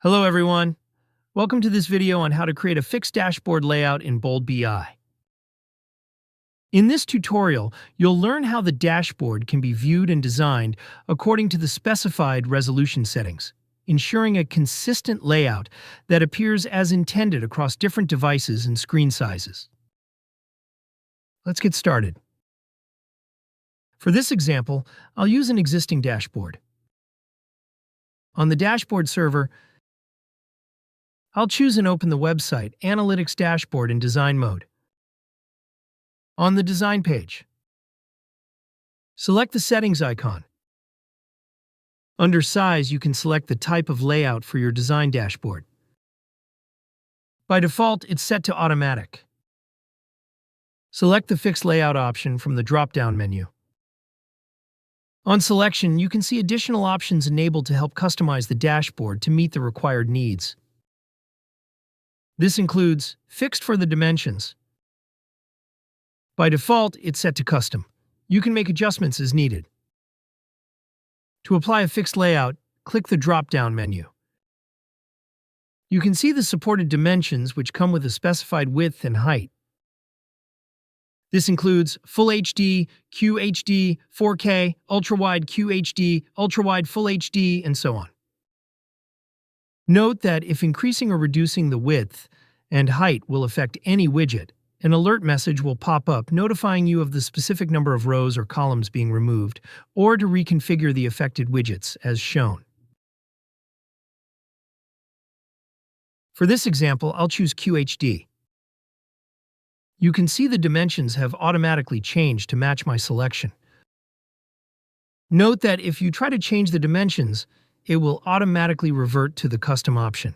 Hello everyone. Welcome to this video on how to create a fixed dashboard layout in Bold BI. In this tutorial, you'll learn how the dashboard can be viewed and designed according to the specified resolution settings, ensuring a consistent layout that appears as intended across different devices and screen sizes. Let's get started. For this example, I'll use an existing dashboard. On the dashboard server, I'll choose and open the website Analytics Dashboard in Design mode. On the Design page, select the Settings icon. Under Size, you can select the type of layout for your design dashboard. By default, it's set to Automatic. Select the Fixed Layout option from the drop-down menu. On selection, you can see additional options enabled to help customize the dashboard to meet the required needs. This includes Fixed for the dimensions. By default, it's set to Custom. You can make adjustments as needed. To apply a fixed layout, click the drop-down menu. You can see the supported dimensions which come with a specified width and height. This includes Full HD, QHD, 4K, Ultra-Wide QHD, Ultra-Wide Full HD, and so on. Note that if increasing or reducing the width and height will affect any widget, an alert message will pop up notifying you of the specific number of rows or columns being removed, or to reconfigure the affected widgets as shown. For this example, I'll choose QHD. You can see the dimensions have automatically changed to match my selection. Note that if you try to change the dimensions, it will automatically revert to the custom option.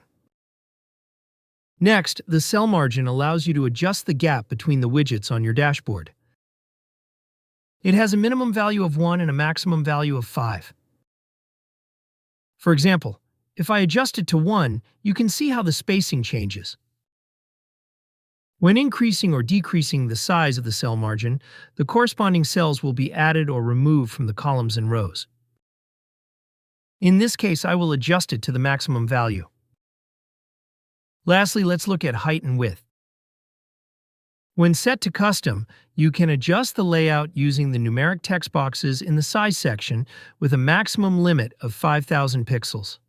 Next, the cell margin allows you to adjust the gap between the widgets on your dashboard. It has a minimum value of 1 and a maximum value of 5. For example, if I adjust it to 1, you can see how the spacing changes. When increasing or decreasing the size of the cell margin, the corresponding cells will be added or removed from the columns and rows. In this case, I will adjust it to the maximum value. Lastly, let's look at height and width. When set to custom, you can adjust the layout using the numeric text boxes in the size section with a maximum limit of 5,000 pixels.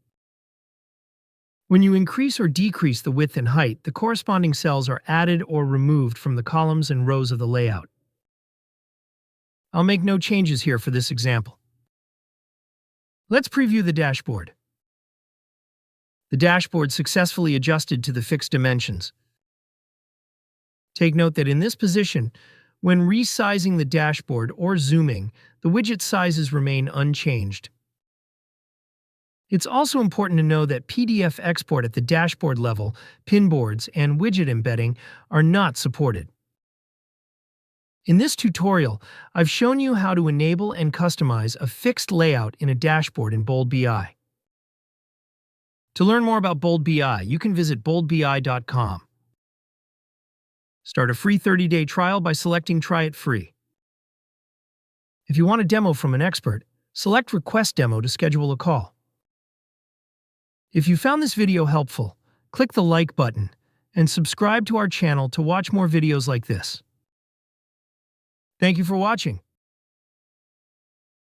When you increase or decrease the width and height, the corresponding cells are added or removed from the columns and rows of the layout. I'll make no changes here for this example. Let's preview the dashboard. The dashboard successfully adjusted to the fixed dimensions. Take note that in this position, when resizing the dashboard or zooming, the widget sizes remain unchanged. It's also important to know that PDF export at the dashboard level, pinboards, and widget embedding are not supported. In this tutorial, I've shown you how to enable and customize a fixed layout in a dashboard in Bold BI. To learn more about Bold BI, you can visit boldbi.com. Start a free 30-day trial by selecting Try It Free. If you want a demo from an expert, select Request Demo to schedule a call. If you found this video helpful, click the like button and subscribe to our channel to watch more videos like this. Thank you for watching.